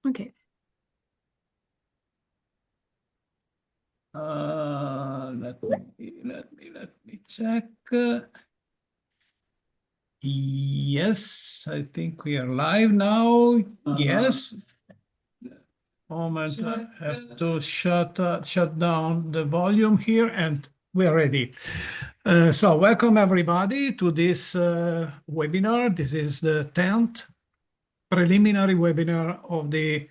Okay. Let me check. Yes, I think we are live now. Yes. Moment, I have to shut down the volume here, and we're ready. So welcome everybody to this webinar. This is the 10th preliminary webinar of the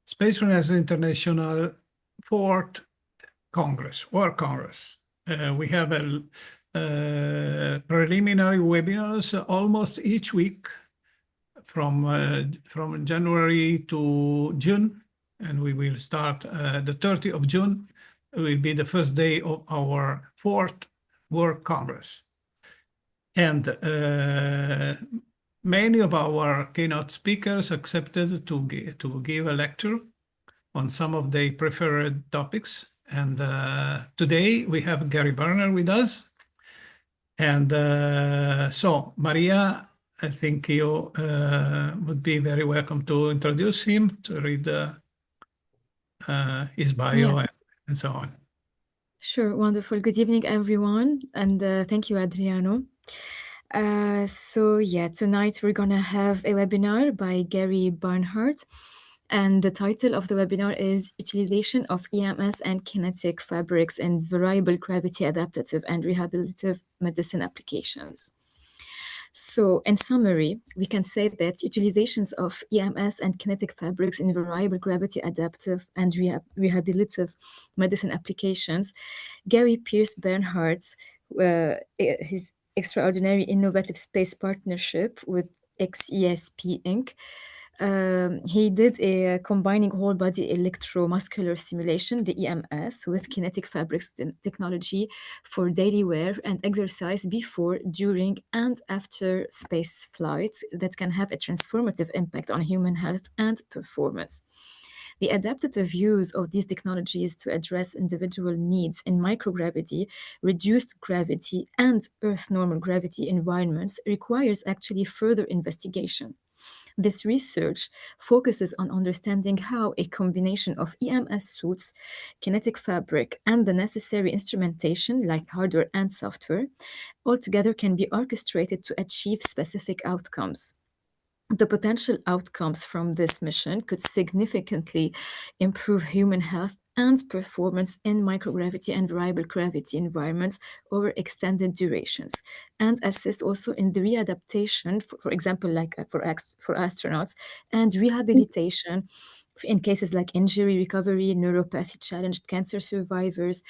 Spaceflight International 4th Congress, World Congress. We have a preliminary webinars almost each week from January to June, and we will start the 30th of June. It will be the first day of our 4th World Congress. And many of our keynote speakers accepted to give a lecture on some of their preferred topics. And today we have Gary Barnhard with us. And so, Maria, I think you would be very welcome to introduce him, to read his bio and so on. Sure, wonderful. Good evening, everyone, and thank you, Adriano. Tonight we're gonna have a webinar by Gary Barnhard, and the title of the webinar is Utilization of EMS and Kinetic Fabrics in Variable Gravity Adaptative and Rehabilitative Medicine Applications. So, in summary, we can say that utilizations of EMS and kinetic fabrics in variable gravity adaptive and rehabilitative medicine applications, Gary Pearce Bernhard's his extraordinary innovative space partnership with XISP-Inc. He did a combining whole body electromuscular stimulation, the EMS, with kinetic fabrics technology for daily wear and exercise before, during, and after space flights that can have a transformative impact on human health and performance. The adaptive use of these technologies to address individual needs in microgravity, reduced gravity, and Earth normal gravity environments requires actually further investigation. This research focuses on understanding how a combination of EMS suits, kinetic fabric, and the necessary instrumentation, like hardware and software, altogether can be orchestrated to achieve specific outcomes. The potential outcomes from this mission could significantly improve human health and performance in microgravity and variable gravity environments over extended durations, and assist also in the readaptation, for example, like for astronauts, and rehabilitation in cases like injury recovery, neuropathy-challenged cancer survivors,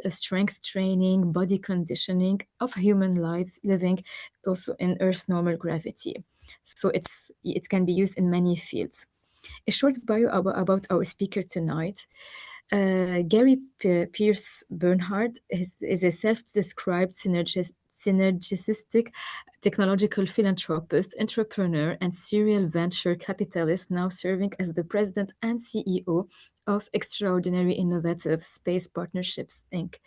strength training, body conditioning of human life living also in Earth normal gravity. So it can be used in many fields. A short bio about our speaker tonight. Gary Pearce Bernhard is a self-described synergistic technological philanthropist, entrepreneur, and serial venture capitalist, now serving as the president and CEO of Xtraordinary Innovative Space Partnerships, Inc.,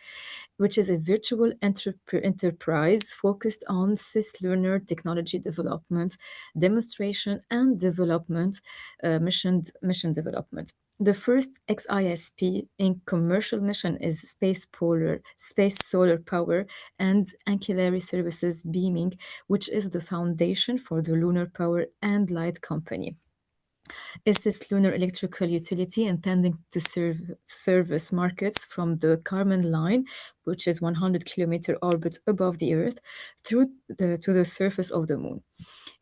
which is a virtual enterprise focused on cislunar technology development, demonstration, and development, mission development. The first XISP Inc. commercial mission is space solar power and ancillary services beaming, which is the foundation for the Lunar Power and Light Company. Is this lunar electrical utility intending to service markets from the Kármán line, which is 100-kilometer orbit above the Earth, to the surface of the Moon.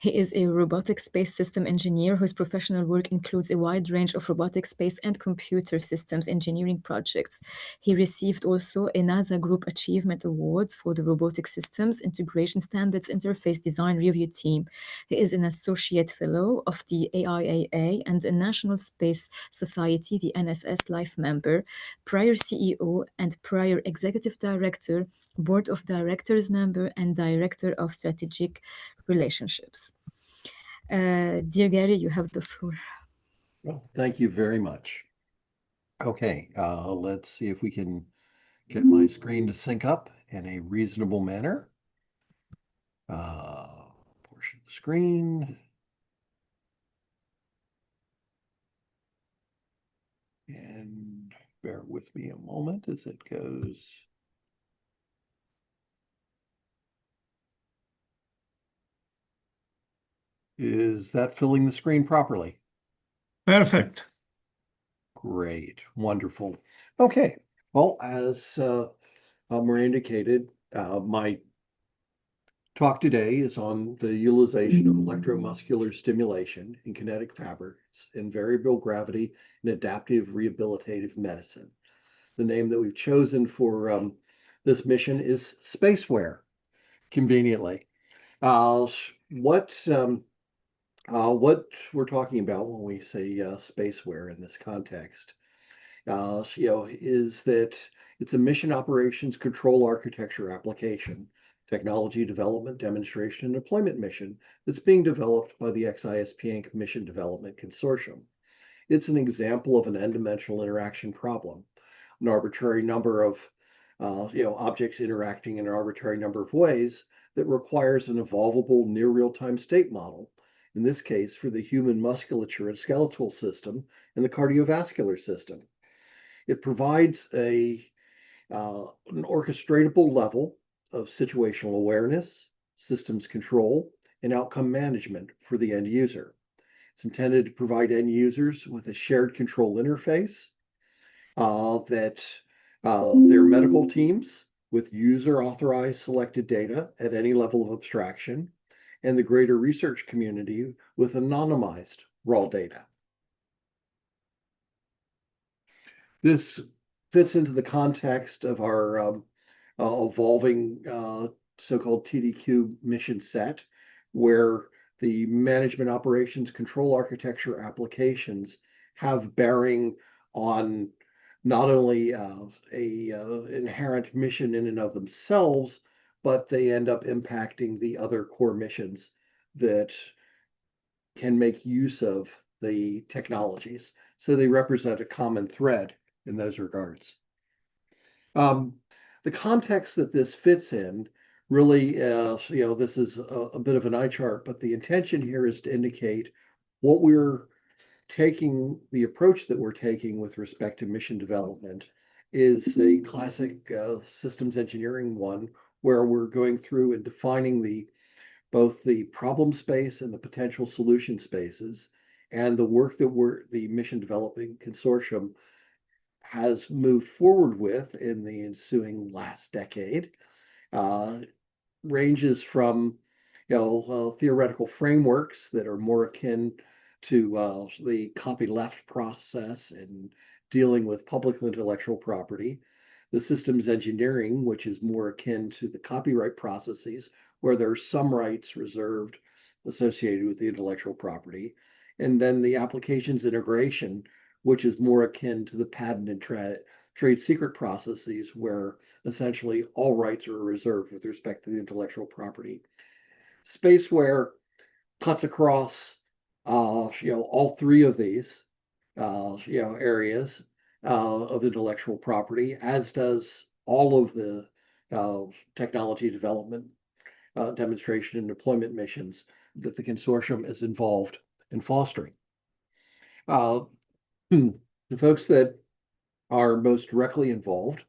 He is a robotic space system engineer whose professional work includes a wide range of robotic space and computer systems engineering projects. He received also a NASA Group Achievement Award for the Robotic Systems Integration Standards Interface Design Review Team. He is an Associate Fellow of the AIAA and a National Space Society, the NSS Life Member, prior CEO and prior Executive Director, Board of Directors Member, and Director of Strategic Relationships. Dear Gary, you have the floor. Well, thank you very much. Okay, let's see if we can get my screen to sync up in a reasonable manner. Portion of the screen. bear with me a moment as it goes. Is that filling the screen properly? Perfect. Great, wonderful. Okay, well, as Maria indicated, my talk today is on the utilization of electromuscular stimulation in kinetic fabrics in variable gravity and adaptive rehabilitative medicine. The name that we've chosen for this mission is Spaceware, conveniently. What we're talking about when we say Spaceware in this context, is that it's a mission operations control architecture application, technology development, demonstration, and deployment mission that's being developed by the XISP-Inc. Mission Development Consortium. It's an example of an n-dimensional interaction problem, an arbitrary number of objects interacting in an arbitrary number of ways that requires an evolvable near real-time state model, in this case for the human musculature and skeletal system and the cardiovascular system. It provides an orchestratable level of situational awareness, systems control, and outcome management for the end user. It's intended to provide end users with a shared control interface that their medical teams with user authorized selected data at any level of abstraction, and the greater research community with anonymized raw data. This fits into the context of our evolving so-called TDQ mission set, where the management operations control architecture applications have bearing on not only a inherent mission in and of themselves, but they end up impacting the other core missions that can make use of the technologies. So they represent a common thread in those regards. The context that this fits in really is, this is a bit of an eye chart, but the intention here is to indicate what we're taking, the approach that we're taking with respect to mission development is a classic systems engineering one, where we're going through and defining both the problem space and the potential solution spaces, and the work that the mission developing consortium has moved forward with in the ensuing last decade ranges from theoretical frameworks that are more akin to the copyleft process and dealing with public intellectual property, the systems engineering, which is more akin to the copyright processes, where there are some rights reserved associated with the intellectual property, and then the applications integration, which is more akin to the patent and trade secret processes, where essentially all rights are reserved with respect to the intellectual property. Spaceware cuts across, all three of these, areas of intellectual property, as does all of the technology development, demonstration, and deployment missions that the consortium is involved in fostering. The folks that are most directly involved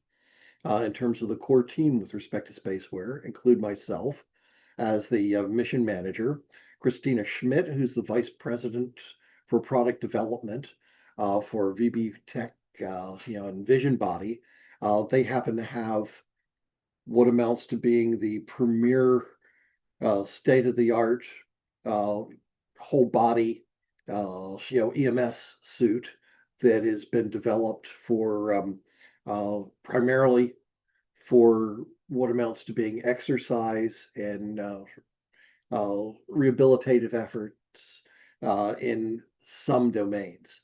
in terms of the core team with respect to Spaceware include myself as the mission manager, Christina Schmidt, who's the vice president for product development for VB Tech, and Vision Body. They happen to have what amounts to being the premier state-of-the-art whole body, EMS suit that has been developed for primarily for what amounts to being exercise and rehabilitative efforts in some domains.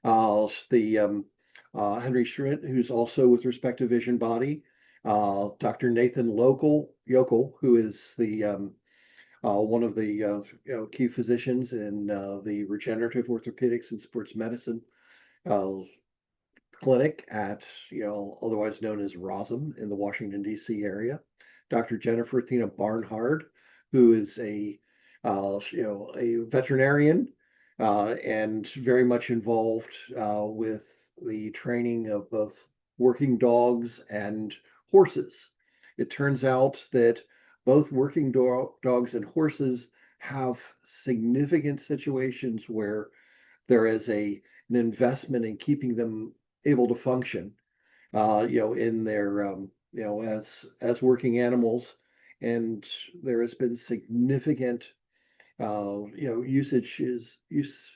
The Henry Schmidt, who's also with respect to Vision Body, Dr. Nathan Yokel, who is the one of the key physicians in the regenerative orthopedics and sports medicine clinic at, otherwise known as ROSM in the Washington, D.C. area. Dr. Jennifer Athena Barnhard, who is a veterinarian and very much involved with the training of both working dogs and horses. It turns out that both working dogs and horses have significant situations where there is an investment in keeping them able to function, in their, as working animals, and there has been significant, use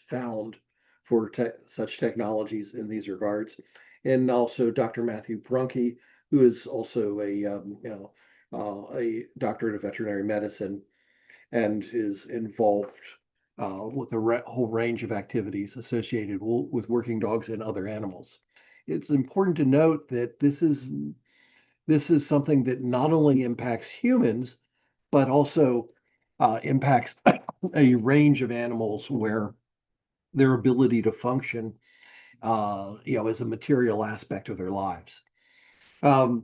found for such technologies in these regards, and also Dr. Matthew Brunke, who is also a doctorate of veterinary medicine and is involved with a whole range of activities associated with working dogs and other animals. It's important to note that this is something that not only impacts humans, but also impacts a range of animals where their ability to function, is a material aspect of their lives. The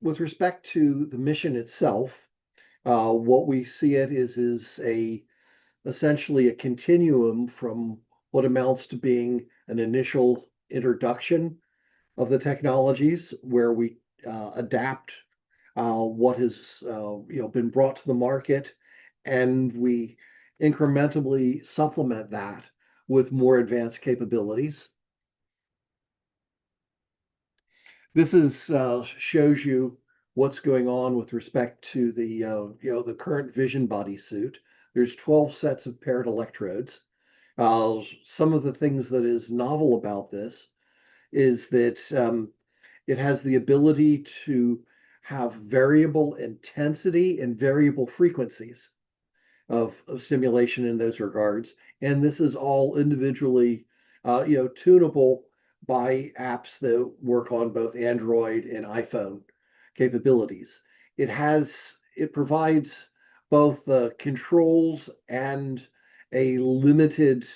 With respect to the mission itself, what we see it is essentially a continuum from what amounts to being an initial introduction of the technologies, where we adapt what has been brought to the market, and we incrementally supplement that with more advanced capabilities. This shows you what's going on with respect to the current vision bodysuit. There's 12 sets of paired electrodes. Some of the things that is novel about this is that it has the ability to have variable intensity and variable frequencies of stimulation in those regards. And this is all individually, tunable by apps that work on both Android and iPhone capabilities. It provides both the controls and a limited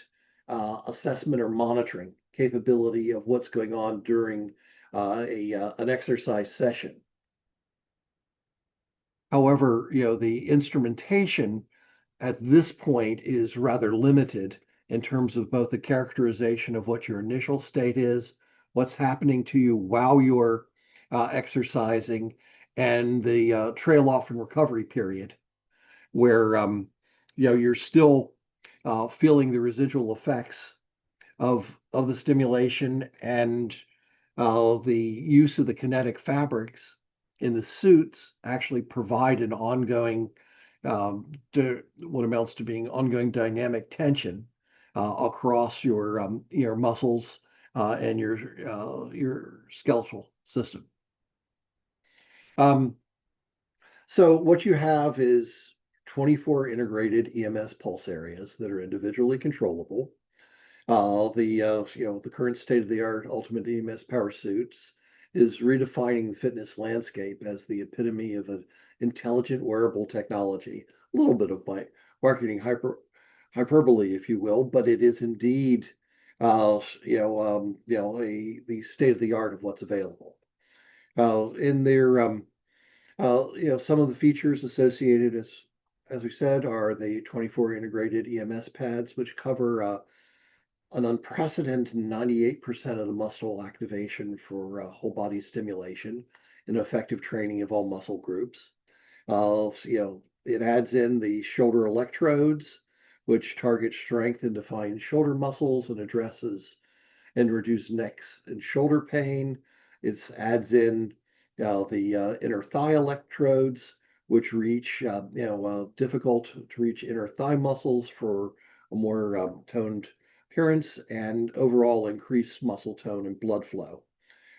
assessment or monitoring capability of what's going on during an exercise session. However, the instrumentation at this point is rather limited in terms of both the characterization of what your initial state is, what's happening to you while you're exercising, and the trail off and recovery period, where you're still feeling the residual effects of the stimulation, and the use of the kinetic fabrics in the suits actually provide an ongoing, what amounts to being ongoing dynamic tension across your muscles and your skeletal system. So what you have is 24 integrated EMS pulse areas that are individually controllable. The current state-of-the-art ultimate EMS power suits is redefining the fitness landscape as the epitome of an intelligent wearable technology. A little bit of my marketing hyperbole, if you will, but it is indeed, the state-of-the-art of what's available. In their, some of the features associated, as we said, are the 24 integrated EMS pads, which cover an unprecedented 98% of the muscle activation for whole body stimulation and effective training of all muscle groups. It adds in the shoulder electrodes, which target strength and define shoulder muscles and addresses and reduce necks and shoulder pain. It adds in the inner thigh electrodes, which reach difficult to reach inner thigh muscles for a more toned appearance and overall increased muscle tone and blood flow.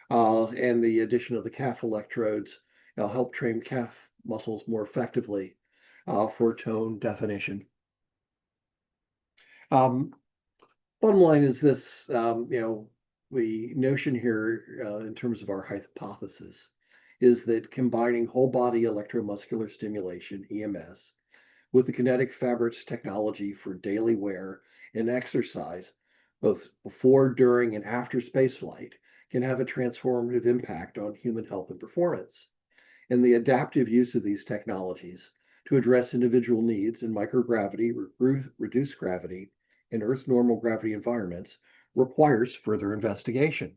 And the addition of the calf electrodes help train calf muscles more effectively for tone definition. Bottom line is this, the notion here in terms of our hypothesis is that combining whole body electromuscular stimulation, EMS, with the kinetic fabrics technology for daily wear and exercise, both before, during, and after spaceflight, can have a transformative impact on human health and performance. And the adaptive use of these technologies to address individual needs in microgravity, reduced gravity, and Earth normal gravity environments requires further investigation.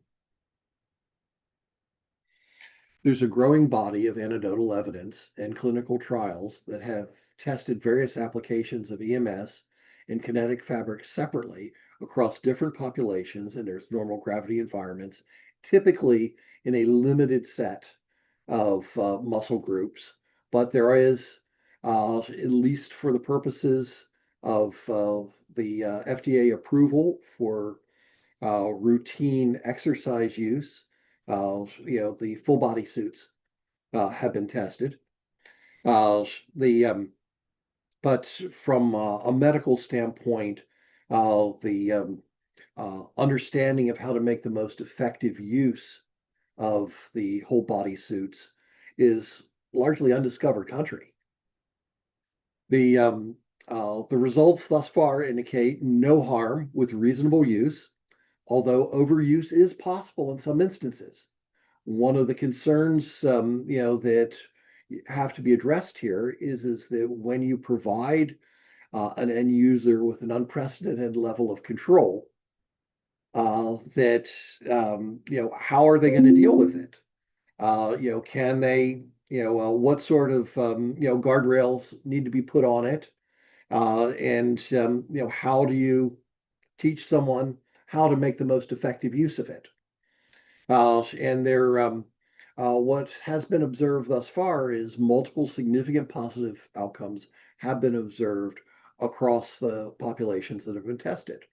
There's a growing body of anecdotal evidence and clinical trials that have tested various applications of EMS and kinetic fabrics separately across different populations in Earth's normal gravity environments, typically in a limited set of muscle groups. But there is, at least for the purposes of the FDA approval for routine exercise use, the full body suits have been tested. But from a medical standpoint, the understanding of how to make the most effective use of the whole body suits is largely undiscovered country. The results thus far indicate no harm with reasonable use, although overuse is possible in some instances. One of the concerns, that have to be addressed here is that when you provide an end user with an unprecedented level of control, that how are they going to deal with it? Can they, what sort of guardrails need to be put on it? And how do you teach someone how to make the most effective use of it? And what has been observed thus far is multiple significant positive outcomes have been observed across the populations that have been tested.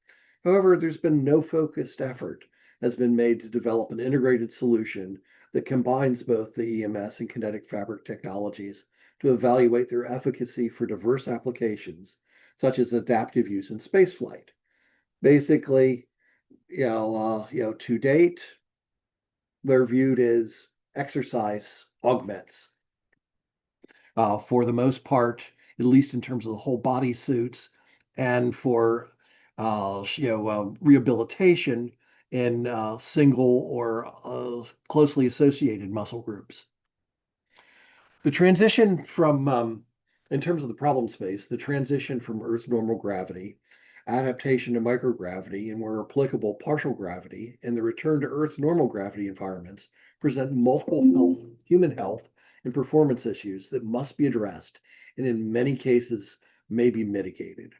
However, there's been no focused effort has been made to develop an integrated solution that combines both the EMS and kinetic fabric technologies to evaluate their efficacy for diverse applications, such as adaptive use in spaceflight. Basically, to date, they're viewed as exercise augments. For the most part, at least in terms of the whole body suits, and for rehabilitation in single or closely associated muscle groups. The transition from, in terms of the problem space, the transition from Earth's normal gravity, adaptation to microgravity, and where applicable, partial gravity, and the return to Earth's normal gravity environments present multiple human health and performance issues that must be addressed, and in many cases may be mitigated.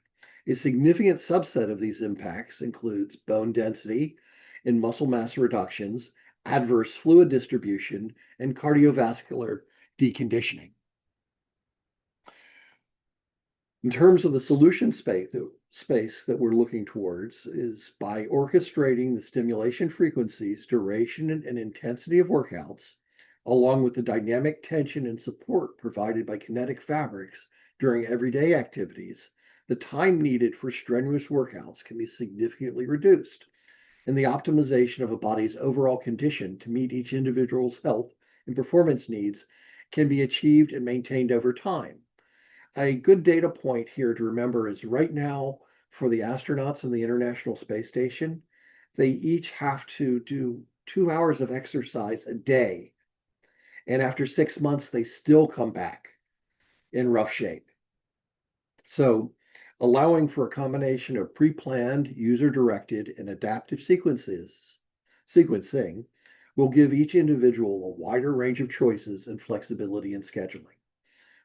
A significant subset of these impacts includes bone density and muscle mass reductions, adverse fluid distribution, and cardiovascular deconditioning. In terms of the solution space that we're looking towards is by orchestrating the stimulation frequencies, duration, and intensity of workouts, along with the dynamic tension and support provided by kinetic fabrics during everyday activities, the time needed for strenuous workouts can be significantly reduced, and the optimization of a body's overall condition to meet each individual's health and performance needs can be achieved and maintained over time. A good data point here to remember is right now for the astronauts in the International Space Station, they each have to do 2 hours of exercise a day. And after 6 months, they still come back in rough shape. So allowing for a combination of pre-planned, user-directed, and adaptive sequencing will give each individual a wider range of choices and flexibility in scheduling.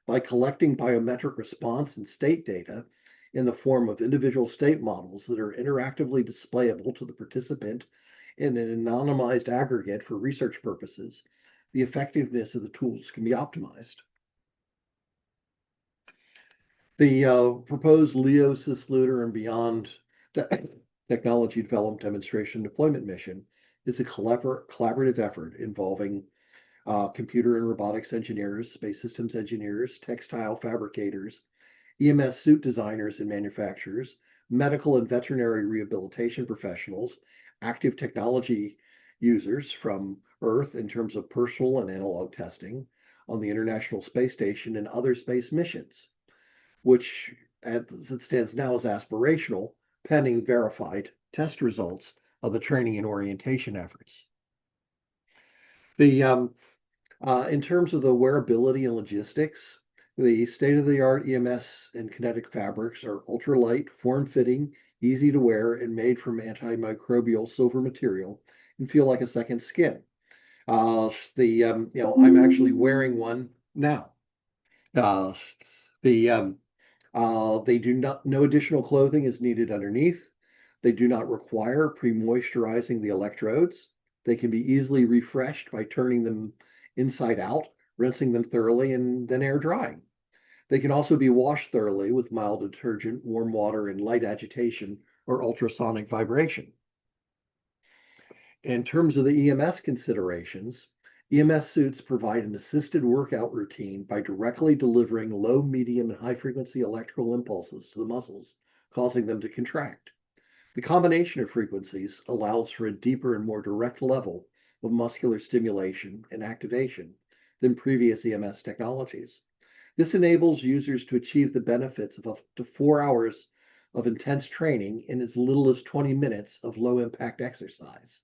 By collecting biometric response and state data in the form of individual state models that are interactively displayable to the participant in an anonymized aggregate for research purposes, the effectiveness of the tools can be optimized. The proposed LEO, Lunar, and beyond technology development demonstration deployment mission is a collaborative effort involving computer and robotics engineers, space systems engineers, textile fabricators, EMS suit designers and manufacturers, medical and veterinary rehabilitation professionals, active technology users from Earth in terms of personal and analog testing on the International Space Station and other space missions, which as it stands now is aspirational, pending verified test results of the training and orientation efforts. In terms of the wearability and logistics, the state-of-the-art EMS and kinetic fabrics are ultralight, form-fitting, easy to wear, and made from antimicrobial silver material and feel like a second skin. I'm actually wearing one now. Uh, they do not, no additional clothing is needed underneath. They do not require pre-moisturizing the electrodes. They can be easily refreshed by turning them inside out, rinsing them thoroughly, and then air drying. They can also be washed thoroughly with mild detergent, warm water, and light agitation or ultrasonic vibration. In terms of the EMS considerations, EMS suits provide an assisted workout routine by directly delivering low, medium, and high frequency electrical impulses to the muscles, causing them to contract. The combination of frequencies allows for a deeper and more direct level of muscular stimulation and activation than previous EMS technologies. This enables users to achieve the benefits of up to 4 hours of intense training in as little as 20 minutes of low impact exercise.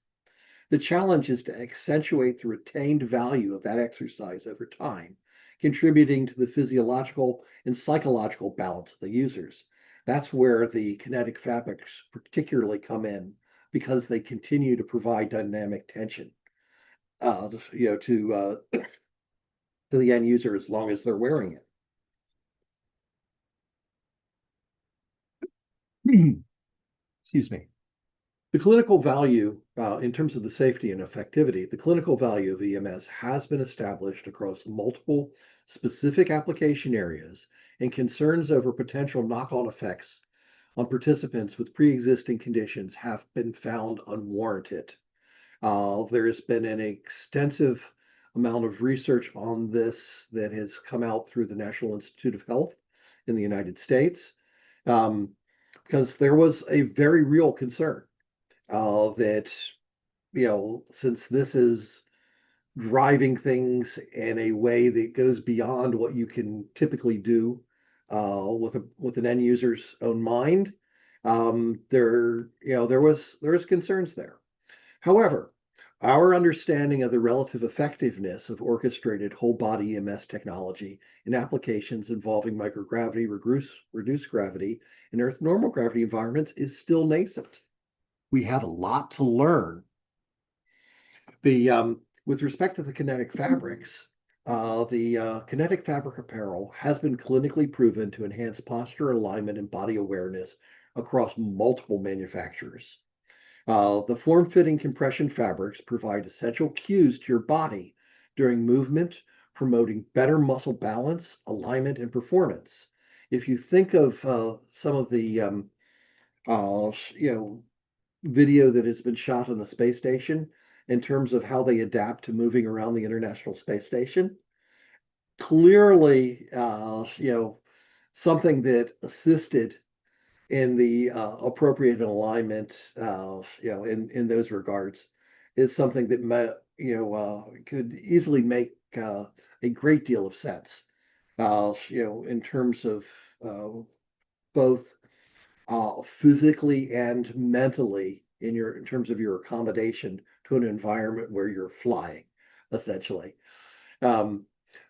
The challenge is to accentuate the retained value of that exercise over time, contributing to the physiological and psychological balance of the users. That's where the kinetic fabrics particularly come in, because they continue to provide dynamic tension, to the end user as long as they're wearing it. Excuse me. The clinical value, in terms of the safety and effectivity, the clinical value of EMS has been established across multiple specific application areas, and concerns over potential knock-on effects on participants with pre-existing conditions have been found unwarranted. There has been an extensive amount of research on this that has come out through the National Institute of Health in the United States, because there was a very real concern that, since this is driving things in a way that goes beyond what you can typically do with an end user's own mind, there was concerns there. However, our understanding of the relative effectiveness of orchestrated whole body EMS technology in applications involving microgravity, reduced gravity, and Earth normal gravity environments is still nascent. We have a lot to learn. With respect to the kinetic fabrics, the kinetic fabric apparel has been clinically proven to enhance posture, alignment, and body awareness across multiple manufacturers. The form-fitting compression fabrics provide essential cues to your body during movement, promoting better muscle balance, alignment, and performance. If you think of some of the video that has been shot on the space station in terms of how they adapt to moving around the International Space Station, clearly, something that assisted in the appropriate alignment, in those regards, is something that could easily make a great deal of sense, in terms of both physically and mentally in terms of your accommodation to an environment where you're flying, essentially. Um,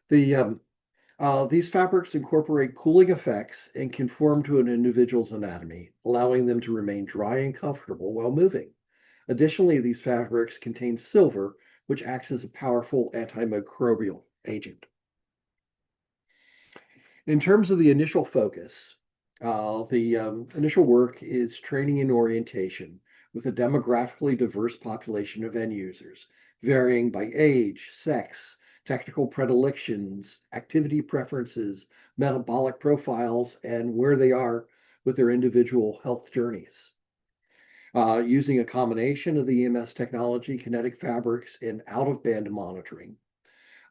these fabrics incorporate cooling effects and conform to an individual's anatomy, allowing them to remain dry and comfortable while moving. Additionally, these fabrics contain silver, which acts as a powerful antimicrobial agent. In terms of the initial focus, the initial work is training and orientation with a demographically diverse population of end users, varying by age, sex, technical predilections, activity preferences, metabolic profiles, and where they are with their individual health journeys. Using a combination of the EMS technology, kinetic fabrics, and out-of-band monitoring,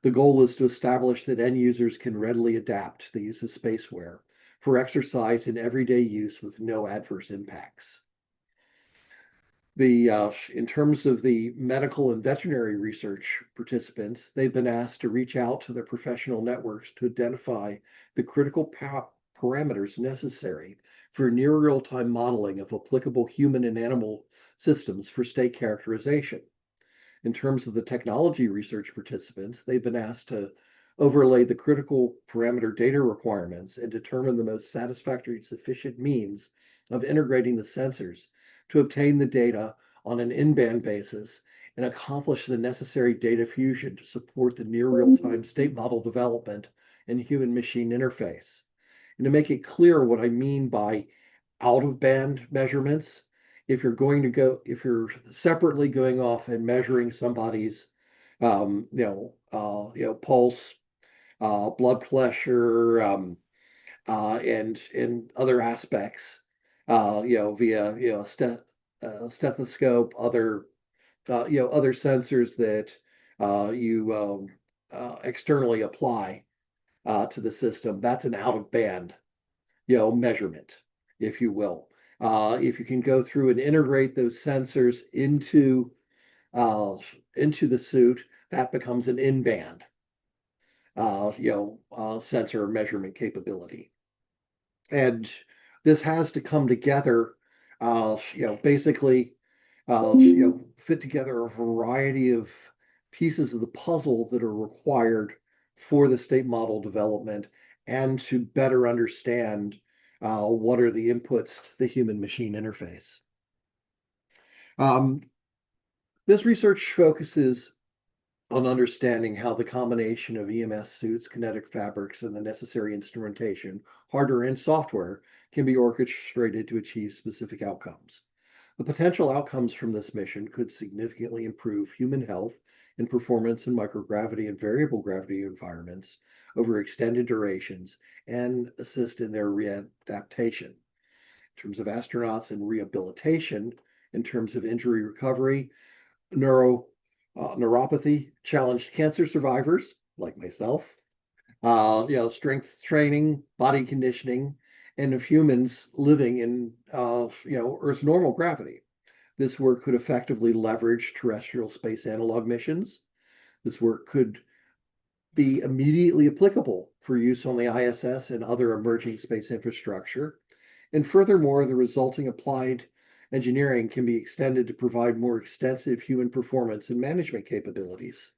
the goal is to establish that end users can readily adapt to the use of Spaceware for exercise and everyday use with no adverse impacts. In terms of the medical and veterinary research participants, they've been asked to reach out to their professional networks to identify the critical parameters necessary for near real-time modeling of applicable human and animal systems for state characterization. In terms of the technology research participants, they've been asked to overlay the critical parameter data requirements and determine the most satisfactory sufficient means of integrating the sensors to obtain the data on an in-band basis and accomplish the necessary data fusion to support the near real-time state model development and human-machine interface. And to make it clear what I mean by out-of-band measurements, if you're separately going off and measuring somebody's, pulse, blood pressure, and other aspects, via stethoscope, other other sensors that you externally apply to the system. That's an out of band measurement, if you will. If you can go through and integrate those sensors into the suit, that becomes an in band sensor measurement capability. And this has to come together, basically, fit together a variety of pieces of the puzzle that are required for the state model development and to better understand what are the inputs to the human-machine interface. This research focuses on understanding how the combination of EMS suits, kinetic fabrics, and the necessary instrumentation, hardware and software, can be orchestrated to achieve specific outcomes. The potential outcomes from this mission could significantly improve human health and performance in microgravity and variable gravity environments over extended durations and assist in their readaptation. In terms of astronauts and rehabilitation, in terms of injury recovery, neuropathy-challenged cancer survivors like myself, strength training, body conditioning, and of humans living in Earth normal gravity. This work could effectively leverage terrestrial space analog missions. This work could be immediately applicable for use on the ISS and other emerging space infrastructure. And furthermore, the resulting applied engineering can be extended to provide more extensive human performance and management capabilities.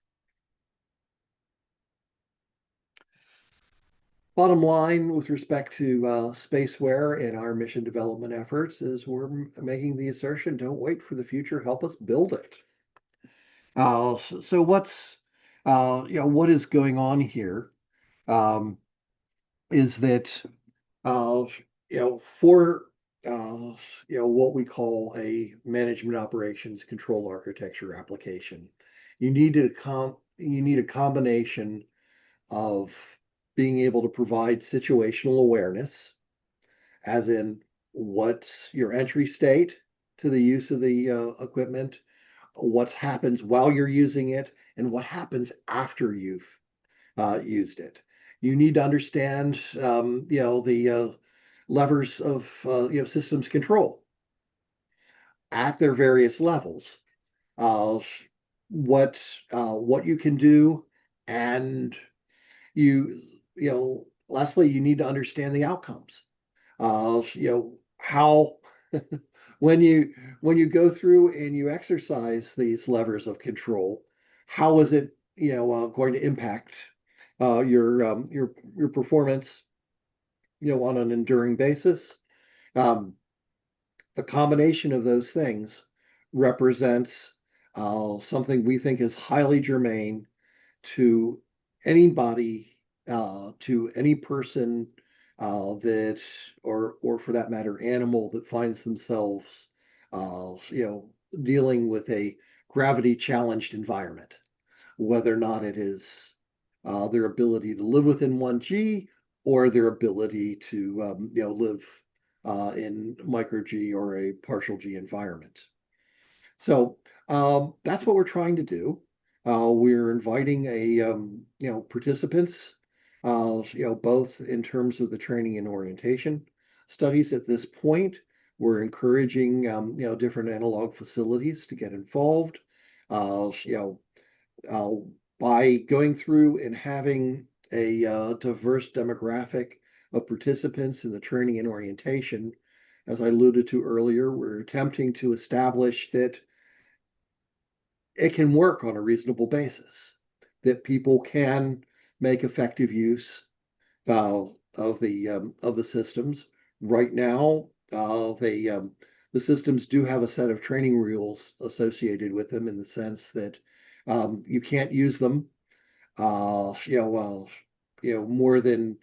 Bottom line with respect to Spaceware and our mission development efforts is we're making the assertion, don't wait for the future, help us build it. So what's, what is going on here is that, for what we call a management operations control architecture application, you need a combination of being able to provide situational awareness, as in what's your entry state to the use of the equipment, what happens while you're using it, and what happens after you've used it. You need to understand, the levers of systems control at their various levels, what you can do, and lastly, you need to understand the outcomes. How when you go through and you exercise these levers of control, how is it going to impact your performance on an enduring basis? The combination of those things represents something we think is highly germane to anybody, to any person that, or for that matter, animal that finds themselves, dealing with a gravity-challenged environment, whether or not it is their ability to live within 1G or their ability to live in micro G or a partial G environment. So that's what we're trying to do. We're inviting participants, both in terms of the training and orientation studies at this point. We're encouraging, different analog facilities to get involved. By going through and having a diverse demographic of participants in the training and orientation, as I alluded to earlier, we're attempting to establish that it can work on a reasonable basis, that people can make effective use of the systems. Right now, the systems do have a set of training rules associated with them in the sense that you can't use them, more than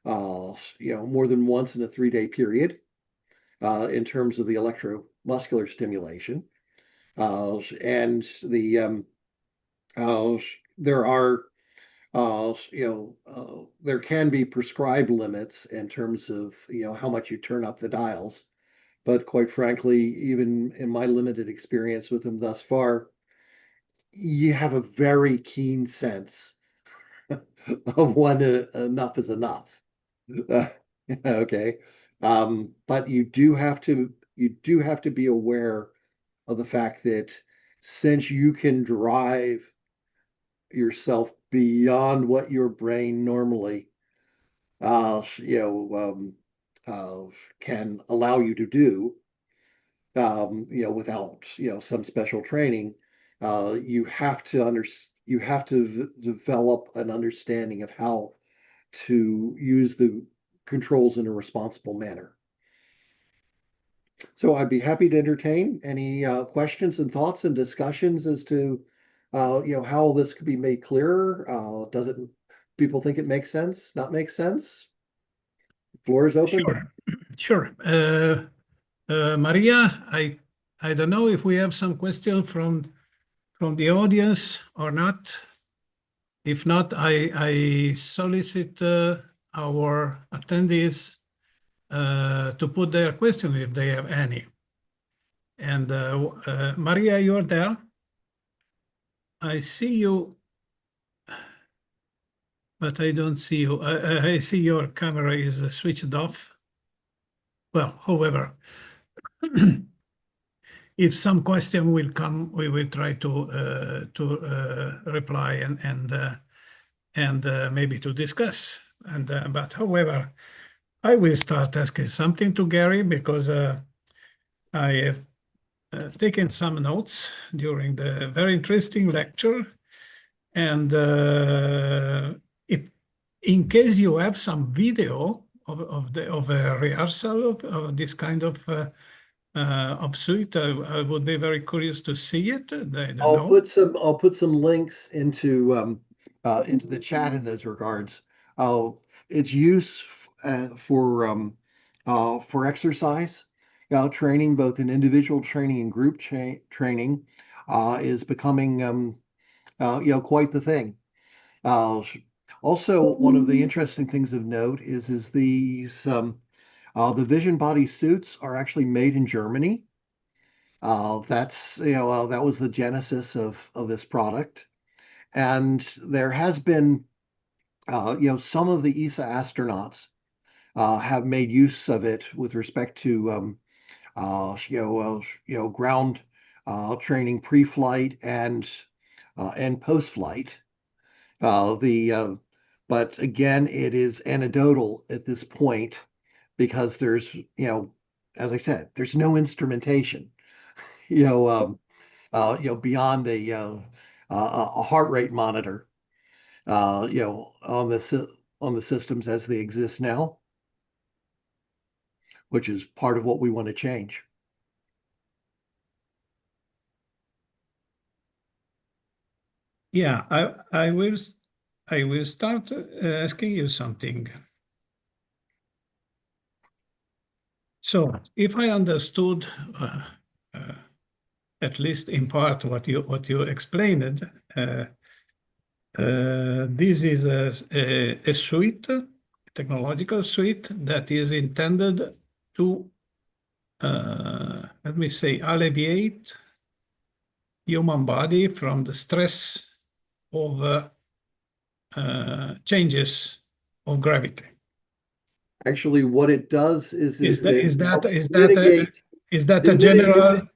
more than once in a 3-day period in terms of the electromuscular stimulation. And there are there can be prescribed limits in terms of how much you turn up the dials. But quite frankly, even in my limited experience with them thus far, you have a very keen sense of when enough is enough. Okay. But you do have to be aware of the fact that since you can drive yourself beyond what your brain normally can allow you to do, without some special training, you have to develop an understanding of how to use the controls in a responsible manner. So I'd be happy to entertain any questions and thoughts and discussions as to how this could be made clearer. Does it people think it makes sense? Not make sense? Floor is open. Sure. Maria, I don't know if we have some question from the audience or not. If not, I solicit our attendees to put their question if they have any. And Maria, you're there. I see you, but I don't see you. I see your camera is switched off. Well, however, if some question will come, we will try to reply and maybe to discuss. And but however, I will start asking something to Gary because I have taken some notes during the very interesting lecture. And if in case you have some video of a rehearsal of this kind of suite, I would be very curious to see it. I'll put some links into the chat in those regards. Its use for exercise training, both in individual training and group training, is becoming quite the thing. Also, one of the interesting things of note is these the Vision Body suits are actually made in Germany. That was the genesis of this product, and there has been some of the ESA astronauts have made use of it with respect to ground training pre-flight and post-flight. But again, it is anecdotal at this point because there's as I said, there's no instrumentation beyond a heart rate monitor on the systems as they exist now, which is part of what we want to change. Yeah, I will start asking you something. So, if I understood, at least in part, what you explained, this is a suite, a technological suite that is intended to, let me say, alleviate human body from the stress of changes of gravity. Actually, what it does is that a general?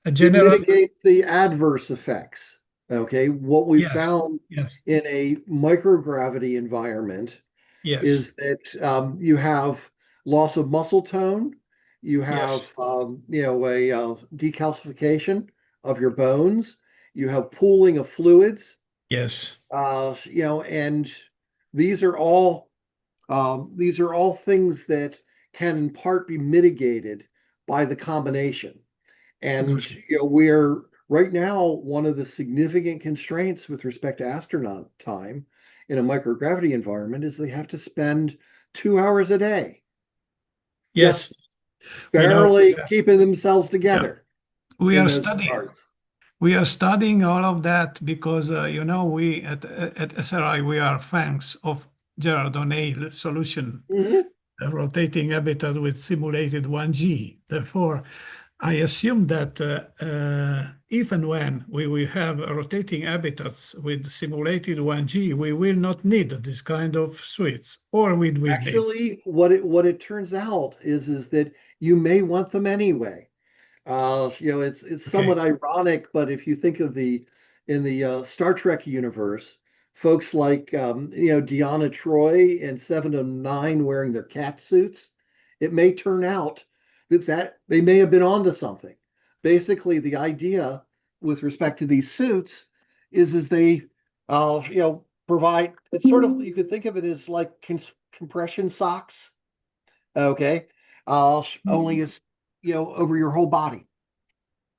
It mitigates the adverse effects. Okay, what we found in a microgravity environment is that you have loss of muscle tone, you have a decalcification of your bones, you have pooling of fluids. Yes. And these are all things that can in part be mitigated by the combination. And Agreed. we're right now, one of the significant constraints with respect to astronaut time in a microgravity environment is they have to spend 2 hours a day just Yes, we know. barely keeping themselves Yeah, together we in are those studying. regards. We are studying all of that because we at SRI we are fans of Gerard solution, Mhm. rotating habitat with simulated 1G. Therefore, I assume that if and when we will have rotating habitats with simulated 1G, we will not need this kind of suites, or we will need. Actually, what it turns out is that you may want them anyway. It's Okay. somewhat ironic, but if you think of in the Star Trek universe, folks like Deanna Troi and Seven of Nine wearing their cat suits, it may turn out that they may have been onto something. Basically, the idea with respect to these suits is they provide, it's sort of, you could think of it as like compression socks, okay, only it's over your whole body.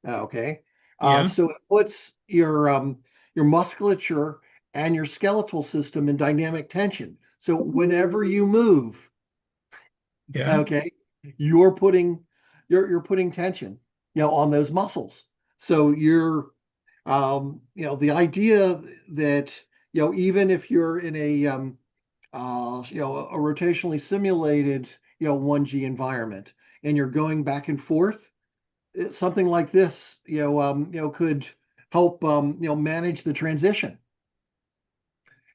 Okay. Yeah, So it puts your musculature and your skeletal system in dynamic tension. So whenever you move, yeah, okay, you're putting tension, on those muscles. So the idea that, even if you're in a rotationally simulated, 1G environment and you're going back and forth, something like this, could help, manage the transition,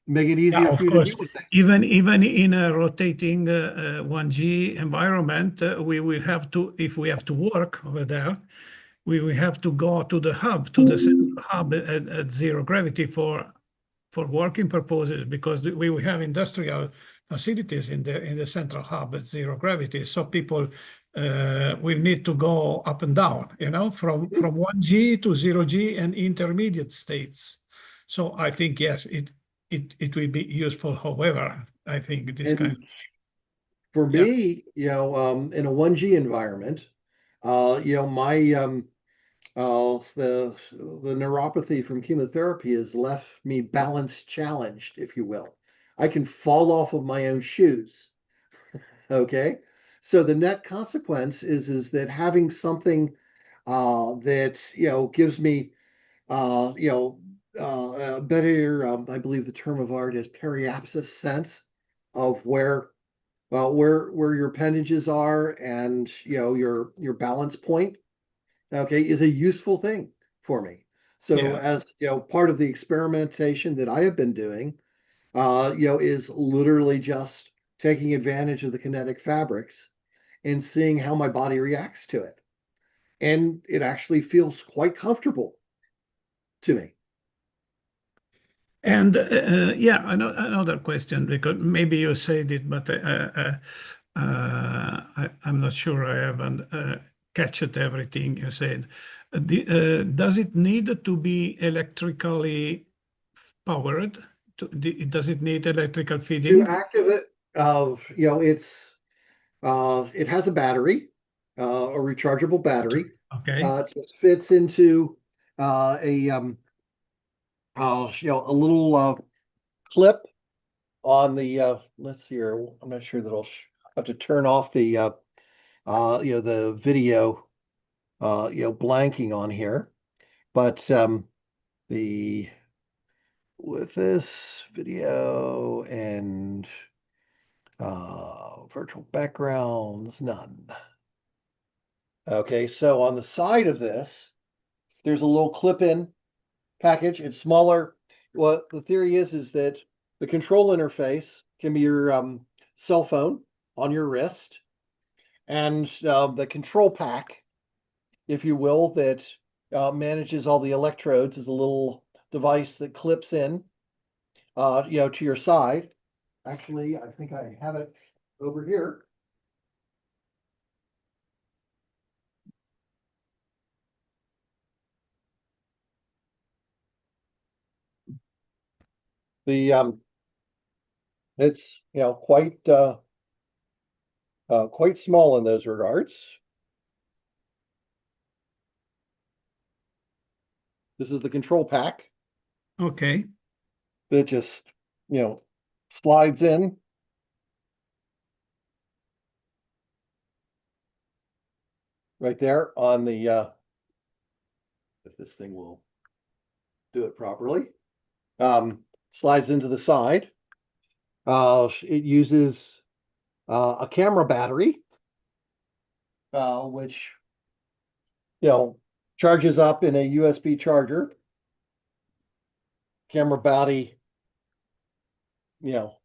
make it yeah. easier for Of you to deal course, with things. even in a rotating 1G environment, we will have to, if we have to work over there, we will have to go to the hub, to the central hub at zero gravity for working purposes, because we will have industrial facilities in the central hub at zero gravity. So people will need to go up and down, from 1G to 0G and intermediate states. So I think, yes, it will be useful. However, I think this kind And for yeah, me, in a 1G environment, my the neuropathy from chemotherapy has left me balance challenged, if you will. I can fall off of my own shoes. Okay. So the net consequence is that having something that gives me a better, I believe the term of art is periapsis sense of where your appendages are, and your balance point, okay, is a useful thing for me. So yeah. as part of the experimentation that I have been doing, is literally just taking advantage of the kinetic fabrics and seeing how my body reacts to it. And it actually feels quite comfortable to me. And yeah, another question, because maybe you said it, but I'm not sure I haven't catched everything you said. Does it need to be electrically powered? Does it need electrical To feeding? activate, it has a battery, a rechargeable battery. Okay, It just fits into a little clip on the. Let's see here. I'm not sure that I'll have to turn off the video, blanking on here. But the with this video and virtual backgrounds, none. Okay, so on the side of this, there's a little clip-in package. It's smaller. What the theory is that the control interface can be your cell phone on your wrist, and the control pack, if you will, that manages all the electrodes is a little device that clips in, to your side. Actually, I think I have it over here. The It's quite small in those regards. This is the control pack Okay. that just, slides in. Right there on the, if this thing will do it properly, slides into the side. It uses a camera battery, which, charges up in a USB charger. Camera body, itself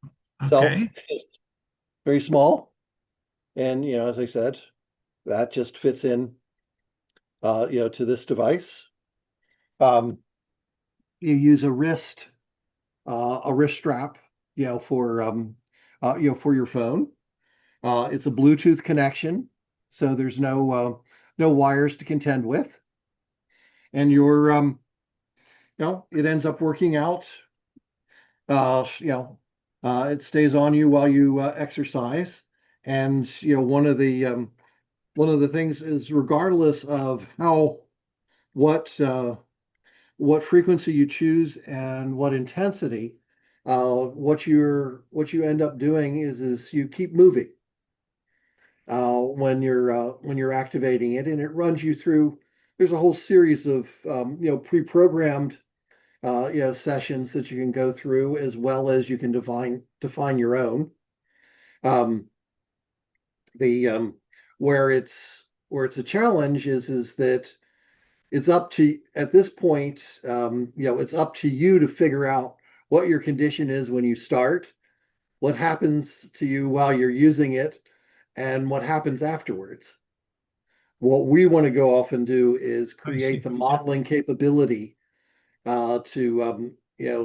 Okay. is very small. And, as I said, that just fits in, to this device. You use a wrist strap, for, for your phone. It's a Bluetooth connection, so there's no wires to contend with. And it ends up working out. It stays on you while you exercise. And, one of the things is, regardless of what frequency you choose and what intensity, what you end up doing is you keep moving when you're activating it, and it runs you through. There's a whole series of pre-programmed sessions that you can go through, as well as you can define your own. The where it's a challenge is that it's up to, at this point, it's up to you to figure out what your condition is when you start, what happens to you while you're using it, and what happens afterwards. What we want to go off and do is I see. create the modeling capability to,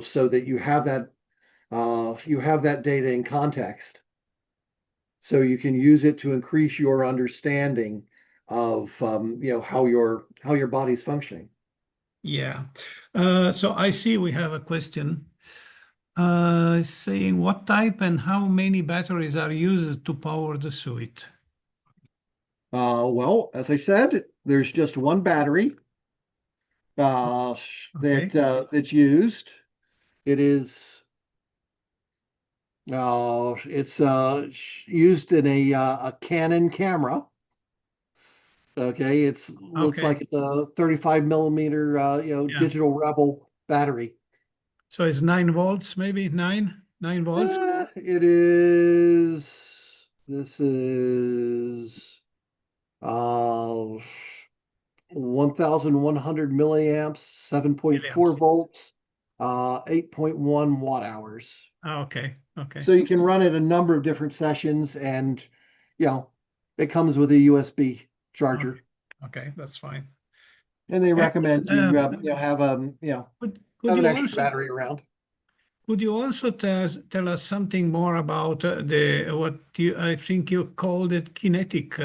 so that you have that data in context, so you can use it to increase your understanding of, how your body's functioning. Yeah. So I see we have a question saying what type and how many batteries are used to power the suit? Well, as I said, there's just one battery Okay. that's used. It is it's used in a Canon camera. Okay, looks Okay. like it's a 35 millimeter Yeah. digital Rebel battery. So it's 9 volts, maybe 9 volts. It is. This is 1,100 milliamps, 7.4 Milliamps. volts, 8.1 watt hours. Okay. Okay. So you can run it a number of different sessions, and it comes with a USB charger. Okay. That's fine. And they recommend you have Could an you extra also battery around. Could you also tell us something more about I think you called it kinetic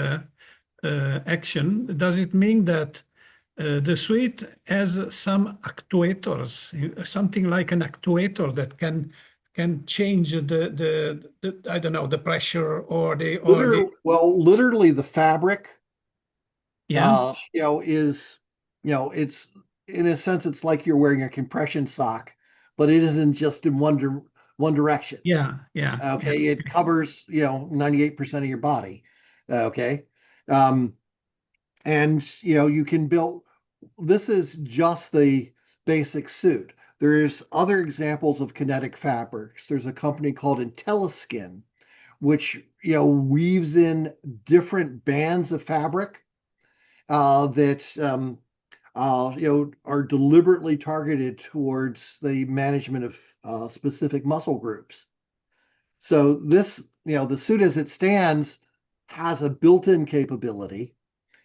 action? Does it mean that the suite has some actuators, something like an actuator that can change the I don't know, the pressure or the Literally the fabric, yeah is, it's, in a sense, it's like you're wearing a compression sock, but it isn't just in one direction. yeah Okay, it covers 98% of your body. Okay, and you can build. This is just the basic suit. There's other examples of kinetic fabrics. There's a company called IntelliSkin, which weaves in different bands of fabric that are deliberately targeted towards the management of specific muscle groups. So this, the suit as it stands has a built-in capability.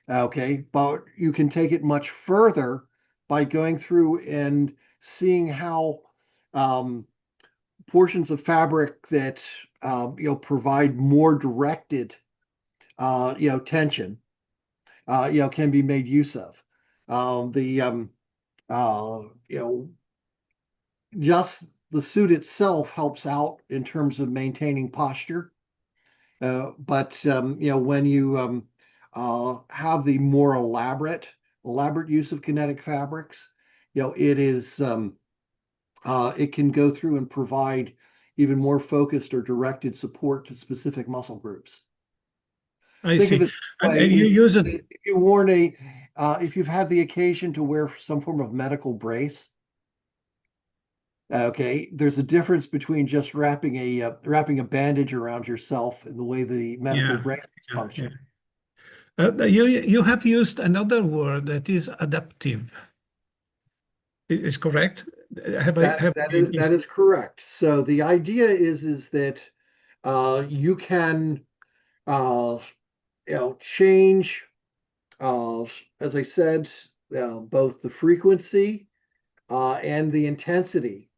Okay, but you can take it much further by going through and seeing how portions of fabric that provide more directed tension can be made use of. Just the suit itself helps out in terms of maintaining posture. But when you have the more elaborate use of kinetic fabrics, it is it can go through and provide even more focused or directed support to specific muscle groups. I Think see. of it this And way, you use it. if you worn if you've had the occasion to wear some form of medical brace, okay, there's a difference between just wrapping a bandage around yourself and the way the medical Yeah, brace yeah. function. You have used another word that is adaptive. Is correct? That is correct. So the idea is that you can change, as I said, both the frequency and the intensity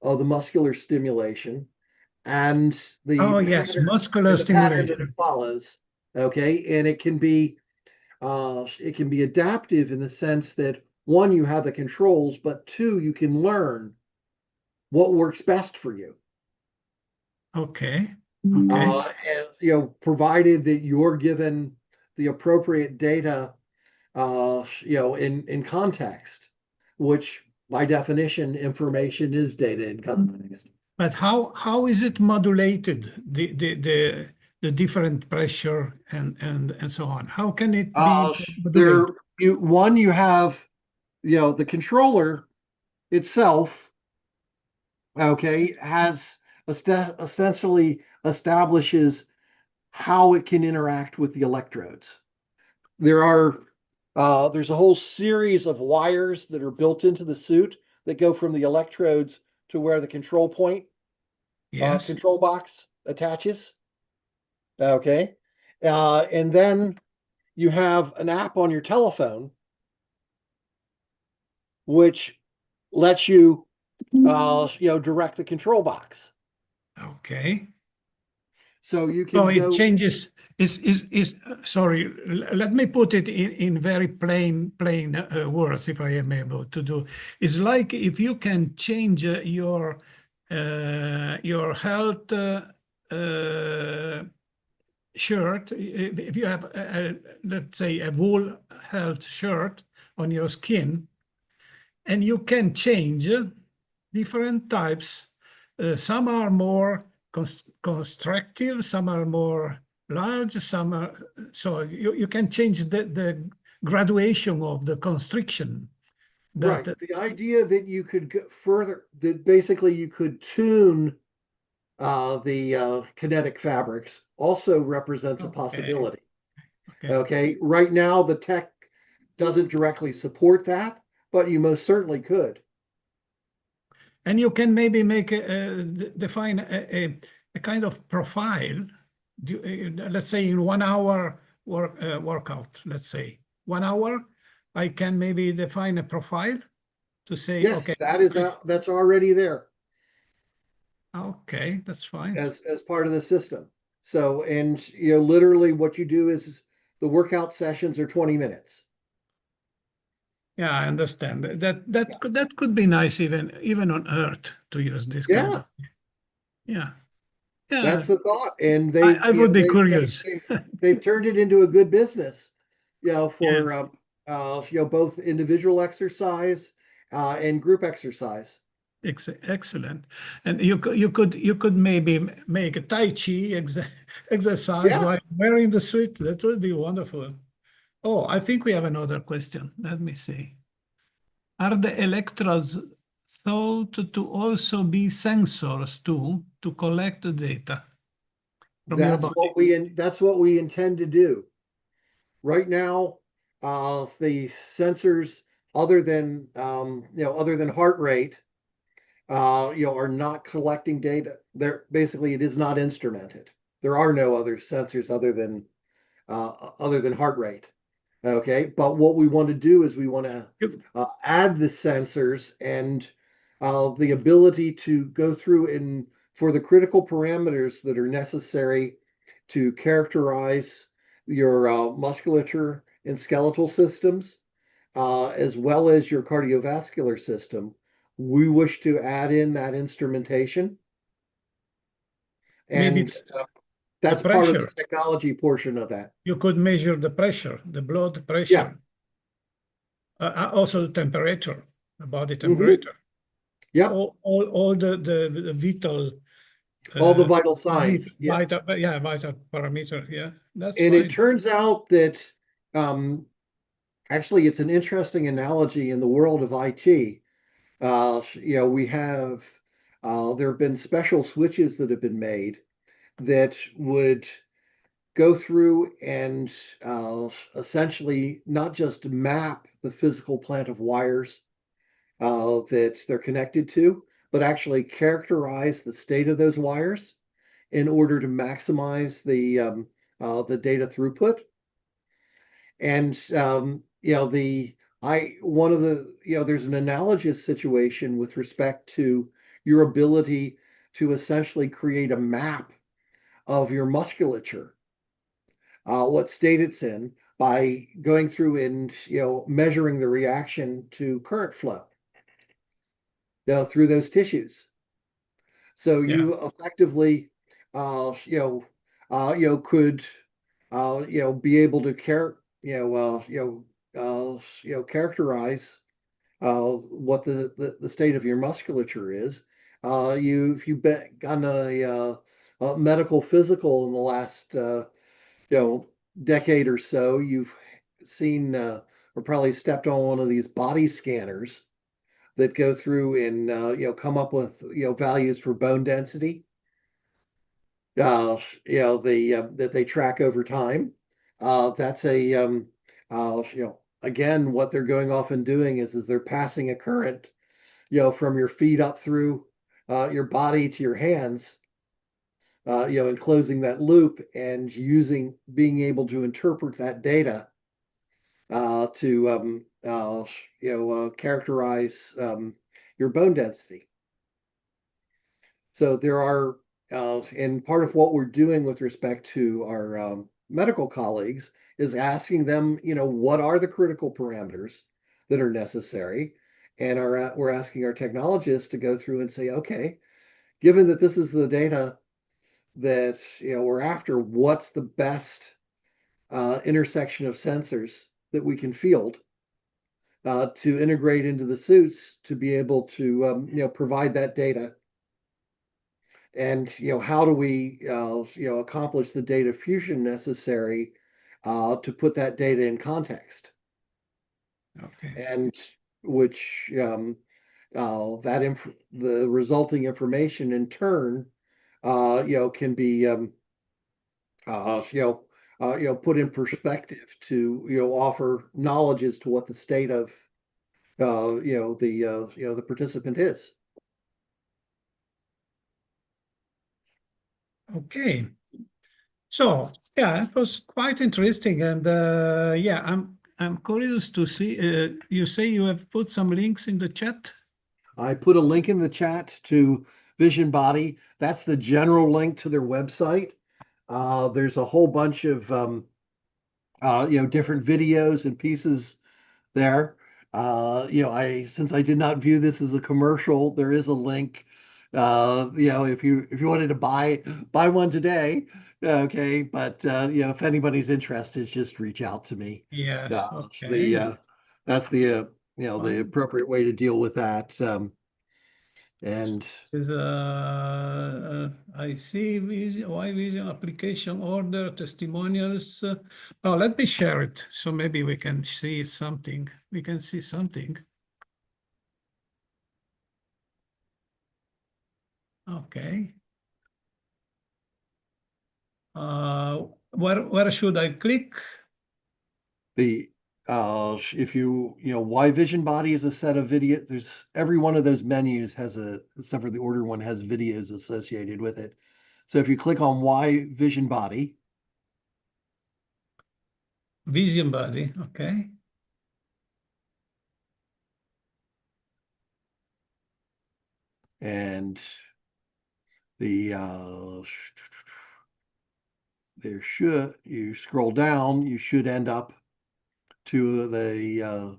of the muscular stimulation and Oh, yes, muscular the pattern that it stimulation. follows. Okay, and it can be adaptive in the sense that one, you have the controls, but two, you can learn what works best for you. Okay. Okay. And provided that you're given the appropriate data, in context, which by definition, information is data in context. But how is it modulated, the different pressure and so on? How can it be modulated? You have, the controller itself, okay, has essentially establishes how it can interact with the electrodes. There's a whole series of wires that are built into the suit that go from the electrodes to where the control point, Yes. control box attaches. Okay. And then you have an app on your telephone which lets you, direct the control box. Okay. So you So can it go. changes. Sorry. Let me put it in very plain words, if I am able to do. It's like if you can change your health shirt. If you have let's say a wool health shirt on your skin, and you can change different types. Some are more constrictive, some are more large, some are, so you can change the graduation of the constriction. Right. The idea that you could go further, that basically you could tune the kinetic fabrics also represents a possibility. Okay. Okay. Right now, the tech doesn't directly support that, but you most certainly could. And you can maybe define a kind of profile. Let's say in 1 hour workout, let's say 1 hour, I can maybe define a profile to say, Yes, okay, that's already there okay, that's fine. as part of the system. So, and literally what you do is the workout sessions are 20 minutes. Yeah, I understand. That could be nice even on Earth to use this kind of. Yeah. Yeah. That's the thought. And I would be curious. they've turned it into a good business, for Yes. both individual exercise and group exercise. Excellent. And you could maybe make a Tai Chi exercise Yeah. while wearing the suit. That would be wonderful. Oh, I think we have another question. Let me see. Are the electrodes thought to also be sensors too, to collect the data from your body? That's what we intend to do. Right now, the sensors, other than heart rate, are not collecting data. They're basically, it is not instrumented. There are no other sensors other than heart rate. Okay, but what we want to do is we want to add the sensors and the ability to go through and for the critical parameters that are necessary to characterize your musculature and skeletal systems, as well as your cardiovascular system. We wish to add in that instrumentation, Maybe and the that's part of the pressure. technology portion of that. You could measure the pressure, the blood Yeah. pressure, also the temperature. body Mhm. temperature. Yep, All the vital all the vital signs. Yes. vital parameter. Yeah, that's And fine. it turns out that actually it's an interesting analogy in the world of IT. We have there have been special switches that have been made that would go through and essentially not just map the physical plant of wires that they're connected to, but actually characterize the state of those wires in order to maximize the data throughput. And one of the there's an analogous situation with respect to your ability to essentially create a map of your musculature, what state it's in, by going through and measuring the reaction to current flow through those tissues. So you effectively could be able to characterize what the state of your musculature is. If you've been on a medical physical in the last decade or so, you've seen or probably stepped on one of these body scanners that go through and come up with values for bone density. That they track over time. That's again, what they're going off and doing is they're passing a current, from your feet up through your body to your hands, and closing that loop and being able to interpret that data to characterize your bone density. So there are, and part of what we're doing with respect to our medical colleagues is asking them, what are the critical parameters that are necessary? And we're asking our technologists to go through and say, okay, given that this is the data that we're after, what's the best intersection of sensors that we can field to integrate into the suits to be able to provide that data? And how do we accomplish the data fusion necessary to put that data in context? Okay. And which the resulting information in turn can be put in perspective to offer knowledge as to what the state of the participant is. Okay. So yeah, it was quite interesting, and yeah, I'm curious to see. You say you have put some links in the chat. I put a link in the chat to Vision Body. That's the general link to their website. There's a whole bunch of different videos and pieces there. Since I did not view this as a commercial, there is a link. If you wanted to buy one today, okay. But if anybody's interested, just reach out to me. Yes. The Okay. that's the the Fine. appropriate way to deal with that. And I see vision application order testimonials. Oh, let me share it so maybe we can see something. We can see something. Okay. Where should I click? If why Vision Body is a set of video. There's every one of those menus has except for the order one, has videos associated with it. So if you click on why Vision Body, Vision body. Okay. and the you scroll down, you should end up to the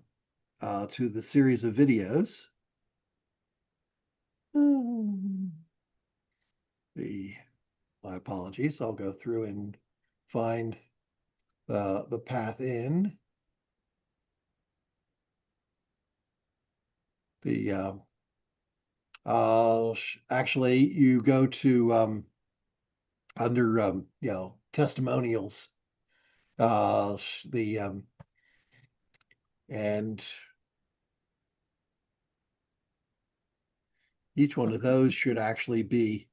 series of videos. My apologies. I'll go through and find the path in. The actually, you go to under testimonials. The and each one of those should actually be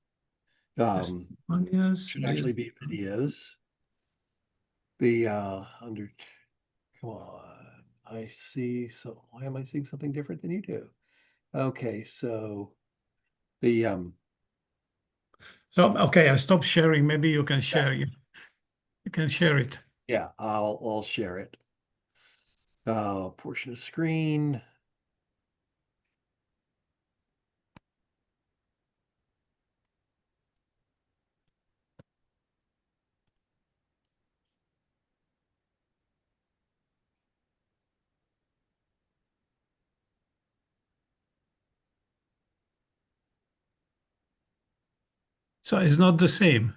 Testimonials, videos. The under come on, I see. So why am I seeing something different than you do? Okay, so the So okay, I stopped sharing. Maybe you can share. You can share it. yeah, I'll share it. Portion of screen. So it's not the same.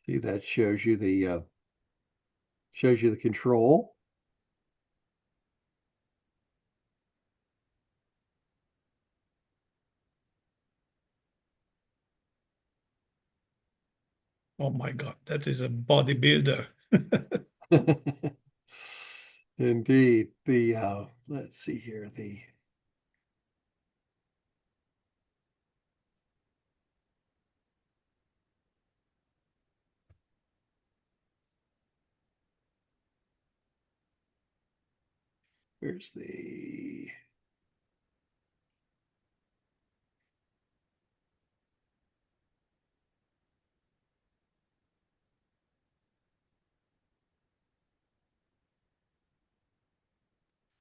See, that shows you the control. Oh my God, that is a bodybuilder. Indeed. The let's see here. Where's the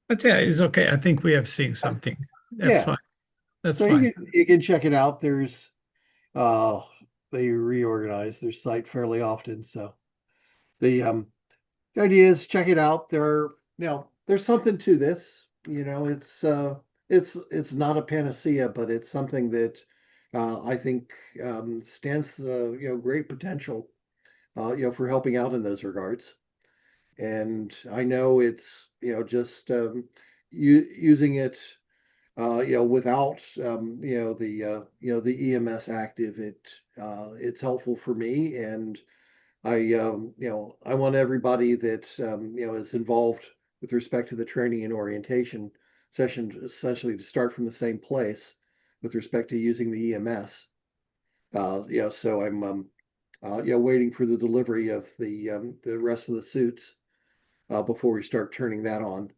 But yeah, it's okay. I think we have seen something. That's yeah. fine. That's So fine. you can check it out. There's they reorganize their site fairly often. So the idea is check it out. There's something to this. It's not a panacea, but it's something that I think stands great potential for helping out in those regards. And I know it's just using it without the EMS active, it's helpful for me, and I want everybody that is involved with respect to the training and orientation session essentially to start from the same place with respect to using the EMS. So I'm waiting for the delivery of the rest of the suits before we start turning that on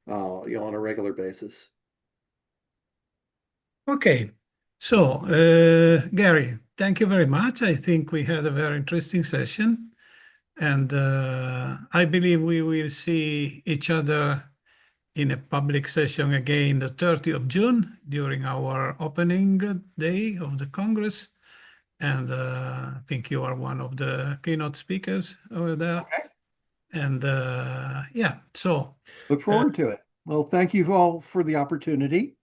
on a regular basis. Okay. So, Gary, thank you very much. I think we had a very interesting session. And I believe we will see each other in a public session again the 30th of June during our opening day of the Congress. And I think you are one of the keynote speakers over there. Okay. And yeah, so Look forward to it. Well, thank you all for the opportunity.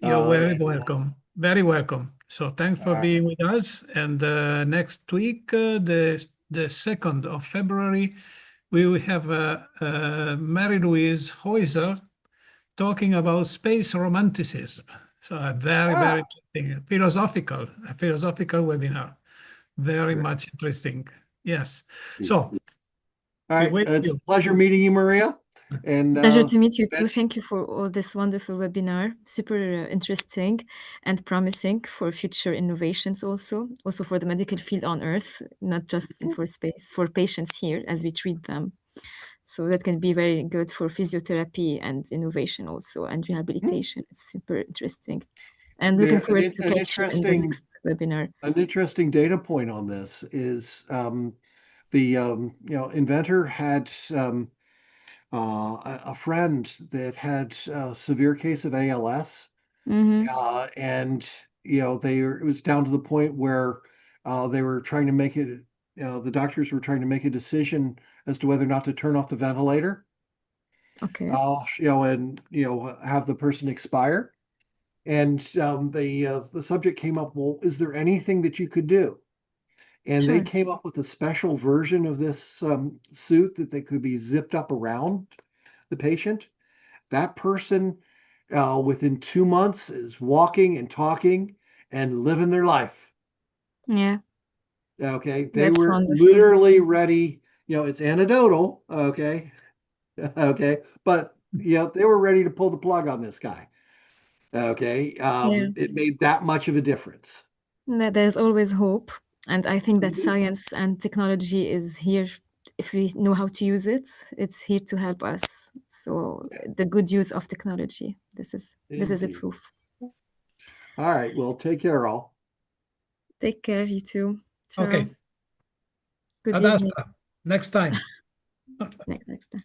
you're very And welcome. Very welcome. So thanks for being with us. And next week, the 2nd of February, we will have Mary-Louise Heuser talking about space romanticism. So a very, very interesting a philosophical webinar. Very great. much interesting. Yes. So All we right. wait It's you. a pleasure meeting you, Maria. And Pleasure to meet you too. Thank you for all this wonderful webinar. Super interesting and promising for future innovations also for the medical field on Earth, not just for space, for patients here as we treat them. So that can be very good for physiotherapy and innovation also and rehabilitation. It's super interesting. And looking An, forward in- to an catch you in the interesting next webinar. an interesting data point on this is the inventor had a friend that had a severe case of ALS, Mm-hmm. and it was down to the point where they were trying to make it. The doctors were trying to make a decision as to whether or not to turn off the ventilator, Okay. and have the person expire. And the subject came up, well, is there anything that you could do? And they Sure. came up with a special version of this suit that could be zipped up around the patient. That person, within 2 months, is walking and talking and living their life. Yeah, Okay, they that's were wonderful. literally ready. It's anecdotal. Okay, okay, but they were ready to pull the plug on this guy. Okay, Yeah, it made that much of a difference. there's always hope. And I think that Mhm. science and technology is here. If we know how to use it, it's here to help us. So Yeah, the good use of technology. This is a indeed. proof. All right, well, take care, all. Take care, you too. Ciao. Okay, Good ad evening. asta. Next time. Next time.